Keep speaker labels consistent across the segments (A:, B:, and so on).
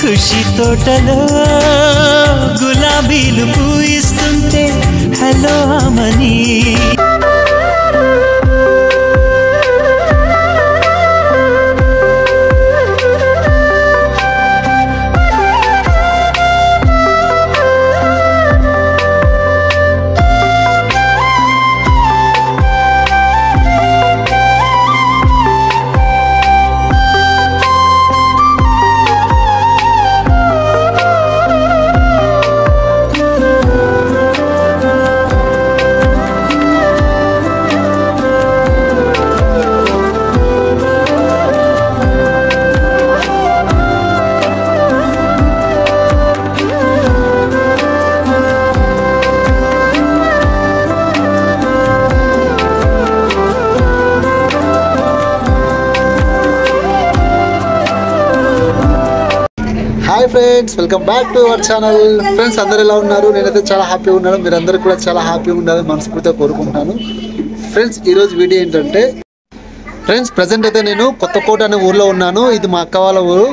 A: ఖుషి తోటలో గులాబీలు పూయిస్తుంటే hello Amani
B: hi friends welcome back to our channel friends अंदर ఎలా ఉన్నారు నేనైతే చాలా హ్యాపీగా ఉన్నాను మీరందరూ కూడా చాలా హ్యాపీగా ఉండాలని మనస్ఫూర్తిగా కోరుకుంటున్నాను ఫ్రెండ్స్ ఈ రోజు వీడియో ఏంటంటే ఫ్రెండ్స్ ప్రెజెంట్ అయితే నేను కొత్తకోట అనే ఊర్లో ఉన్నాను ఇది మా అక్క వాళ్ళ ఊరు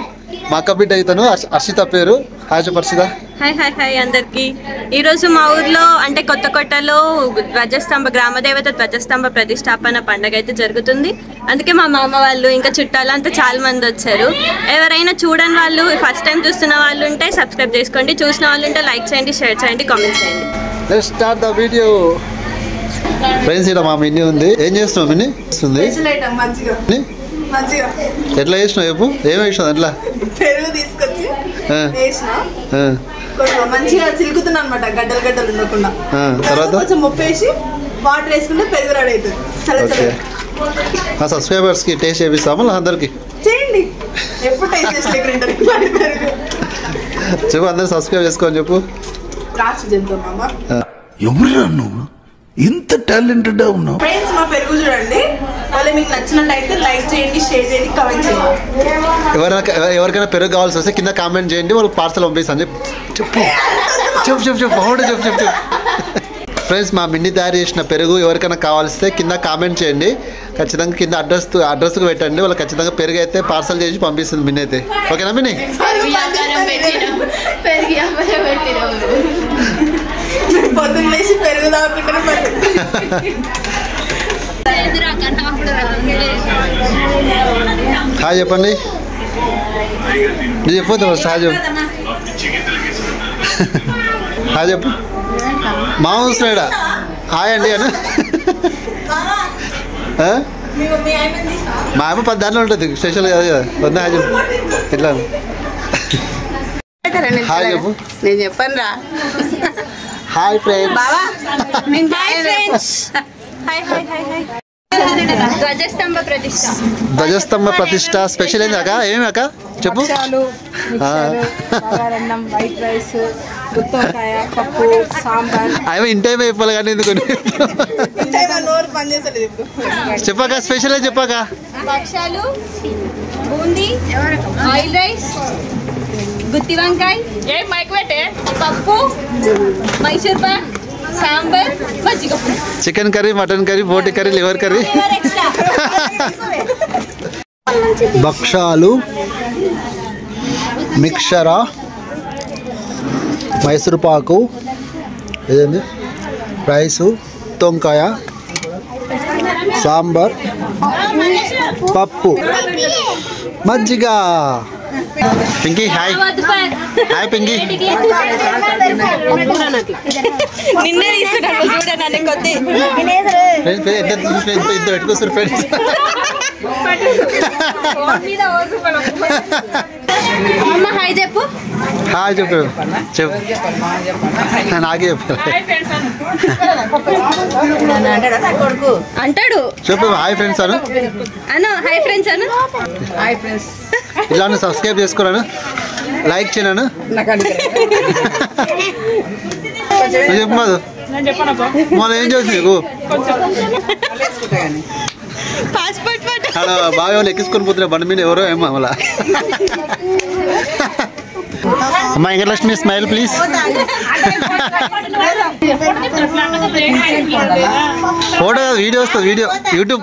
B: మా అక్క బిడ్డ అయితను అర్షిత పేరు హాయ్ చెప్పర్షిత
C: హాయ్ హాయ్ హాయ్ అందరికి ఈ రోజు మా ఊర్లో అంటే కొత్తకోటలో ధ్వజస్తంభ గ్రామదేవత ధ్వజస్తంభ ప్రతిష్టాపన పండుగ అయితే జరుగుతుంది అందుకే మా మామ వాళ్ళు ఇంకా చుట్టాలు అంతా చాలా మంది వచ్చారు ఎవరైనా చూడని వాళ్ళు ఫస్ట్ టైం చూస్తున్న వాళ్ళు ఉంటే సబ్స్క్రైబ్ చేసుకోండి చూసిన వాళ్ళు ఉంటే లైక్ చేయండి షేర్ చేయండి కామెంట్ చేయండి
B: let's start the video friends ఇక్కడ మా మిన్ని ఉంది ఏం చేస్తున్నావు మిన్ని
D: స్పెషల్ ఐటమ్ మంచిగా
B: ఎట్లా చేసినావు చెప్పు ఏం వేసినావు ఎట్లా
D: పెరుగు తీసుకొచ్చి వేసిన మంచిగా చిలుకుతున్నా అనమాట గడ్డలు గడ్డలు ఉండకుండా తర్వాత కొంచెం ముప్పేసి వాటర్ వేసుకుంటే పెరుగు రెడీ అవుతుంది
B: మా సబ్స్క్రైబర్స్ కి టేస్ట్ చేపిస్తాము అందరికి
D: చేయండి ఎప్పుడు టేస్ట్ చేసి
B: చెప్పు అందరు సబ్స్క్రైబ్ చేసుకోని చెప్పు
D: లాస్ట్ చేద్దాం మామ
E: ఎవరురా నువ్వు ఇంత టాలెంటెడ్ ఉన్నావు
D: ఫ్రెండ్స్ మా పెరుగు చూడండి వాళ్ళు మీకు నచ్చినట్టయితే లైక్ చేయండి షేర్ చేయండి కామెంట్ చేయండి
B: ఎవరికైనా పెరుగు కావాల్సి వస్తే కింద కామెంట్ చేయండి వాళ్ళకి పార్సల్ పంపిస్తాను చెప్పు చెప్పు చెప్పు చెప్పు బాగుంటే చెప్పు చెప్పు చెప్పు ఫ్రెండ్స్ మా మిన్ని తయారు చేసిన పెరుగు ఎవరికైనా కావాల్స్తే కింద కామెంట్ చేయండి ఖచ్చితంగా కింద అడ్రస్కి పెట్టండి వాళ్ళు ఖచ్చితంగా పెరుగు అయితే పార్సల్ చేసి పంపిస్తుంది మిన్ని అయితే ఓకేనా మిన్ని
D: పొద్దున్న లేచి పెరుగు తాగుకుంటే
B: హాయ్ చెప్పండి నువ్వు చెప్పొద్దు ఫస్ట్ హాయ్ చెప్పు హాయ్ చెప్పు మా వస్తున్నాడా హాయ్ అండి అను మా అమ్మ 10 దాంట్లో ఉంటుంది స్పెషల్ కాదు కదా వద్దా హాయ్ చెప్పు ఎట్లా హాయ్ చెప్పు
D: నేను చెప్పను రా
B: hi friends
C: hi hi hi hi
B: ధ్వజస్తంభ ప్రతిష్ట స్పెషల్ ఏంది అక్క ఏమి అక్క చెప్పు అవి ఇంటైం అయిపోలే కానీ ఎందుకు చెప్పాక స్పెషల్ అని చెప్పాక
C: భక్షాలు బూందీ ఆయిల్ రైస్ గుత్తి వంకాయ పప్పు మైసూర్ పాక్ సాంబార్ మజ్జిగ
B: చికెన్ కర్రీ మటన్ కర్రీ బోటి కర్రీ లివర్ కర్రీ భక్షాలు మిక్చరా మైసూర్ పాకు ఇదేంది రైసు తొంకాయ సాంబార్ పప్పు మజ్జిగ పింకీ హాయ్ హాయ్ పింకీ
C: నిన్నే తీసుకున్నాను చూడనని కొద్ది
B: ఇద్దరు పెట్టుకొస్తారు ఫ్రెండ్స్
C: అమ్మ హాయ్ చెప్పు
B: హాయ్ చెప్పు చెప్పు నాకే చెప్పు
C: అంటాడు
B: చెప్పు హాయ్ ఫ్రెండ్స్ అను
C: అను హాయ్ ఫ్రెండ్స్ అను
D: హాయ్ ఫ్రెండ్స్
B: ఇలా సబ్స్క్రైబ్ చేసుకోరాను లైక్ చేయను చెప్పు మాదు మళ్ళీ ఏం చేసి నీకు
C: పాస్పోర్ట్ ఫోటో
B: బాగా ఎక్కించుకొని పోతున్నా బండి మీద ఎవరో ఏమో మళ్ళా అమ్మా Venkatalakshmi smile please photo video వస్తుంది వీడియో యూట్యూబ్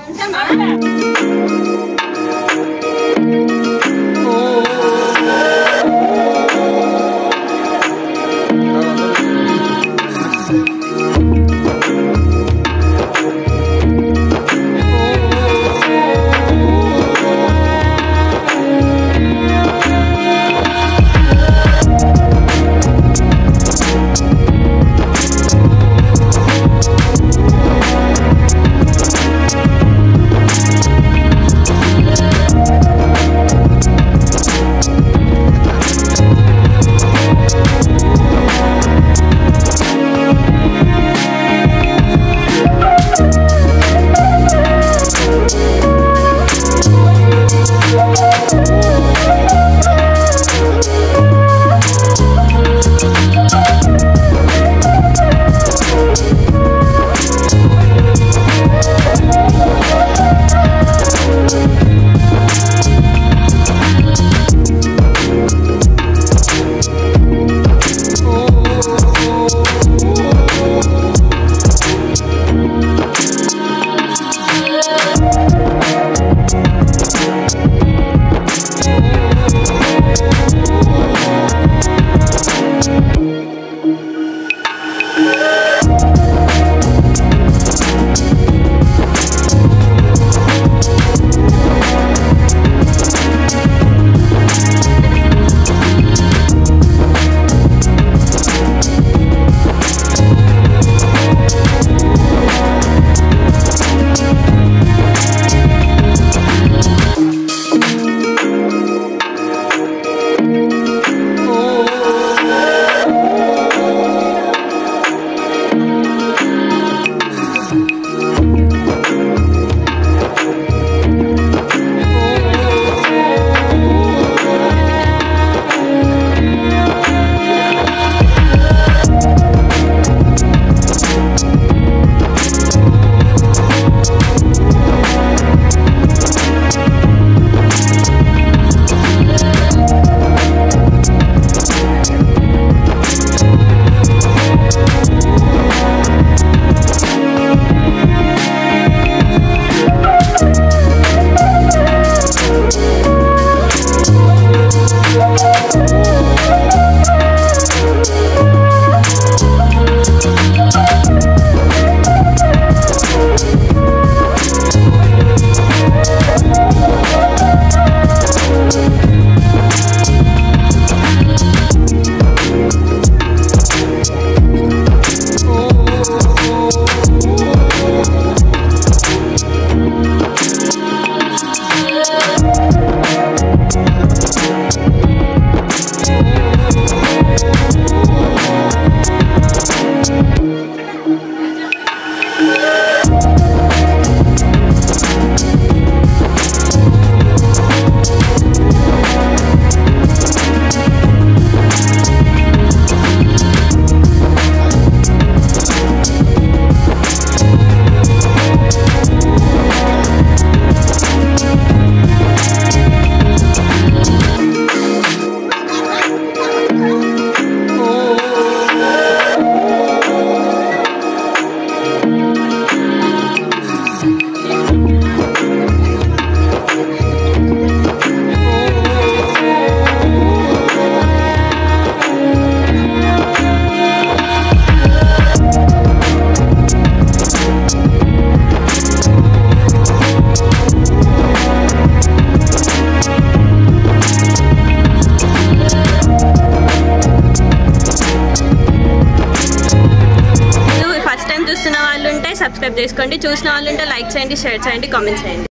C: సబ్స్క్రైబ్ చేసుకోండి. చూసిన వాళ్ళు ఉంటే లైక్ చేయండి, షేర్ చేయండి, కామెంట్ చేయండి.